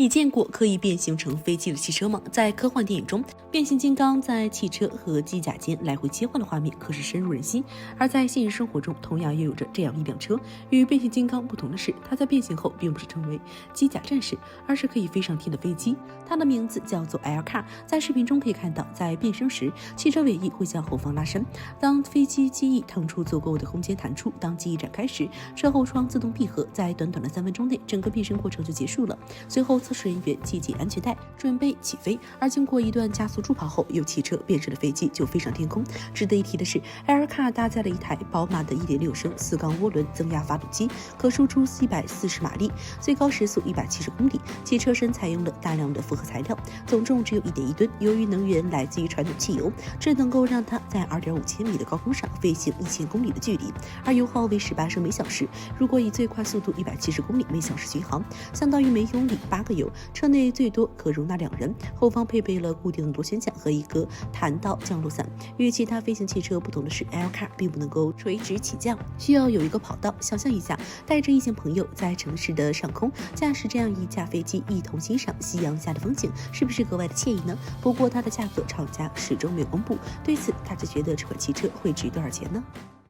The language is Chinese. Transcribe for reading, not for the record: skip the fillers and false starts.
你见过可以变形成飞机的汽车吗？在科幻电影中，变形金刚在汽车和机甲间来回切换的画面可是深入人心。而在现实生活中，同样也有着这样一辆车。与变形金刚不同的是，它在变形后并不是成为机甲战士，而是可以飞上天的飞机。它的名字叫做 L-Car。在视频中可以看到，在变身时，汽车尾翼会向后方拉伸，当飞机机翼腾出足够的空间弹出，当机翼展开时，车后窗自动闭合，在短短的3分钟内，整个变身过程就结束了。随后测试人员系紧安全带，准备起飞。而经过一段加速助跑后，由汽车变身的飞机就飞上天空。值得一提的是 ，L-Car 搭载了一台宝马的1.6升4缸涡轮增压发动机，可输出140马力，最高时速170公里。其车身采用了大量的复合材料，总重只有1.1吨。由于能源来自于传统汽油，这能够让它在2.5千米的高空上飞行1000公里的距离，而油耗为18升每小时。如果以最快速度170公里每小时巡航，相当于每公里8个油，车内最多可容纳2人，后方配备了固定的螺旋桨和一个弹道降落伞。与其他飞行汽车不同的是 ，L-Car 并不能够垂直起降，需要有一个跑道。想象一下，带着异性朋友在城市的上空驾驶这样一架飞机，一同欣赏夕阳下的风景，是不是格外的惬意呢？不过它的价格厂家始终没有公布，对此大家觉得这款汽车会值多少钱呢？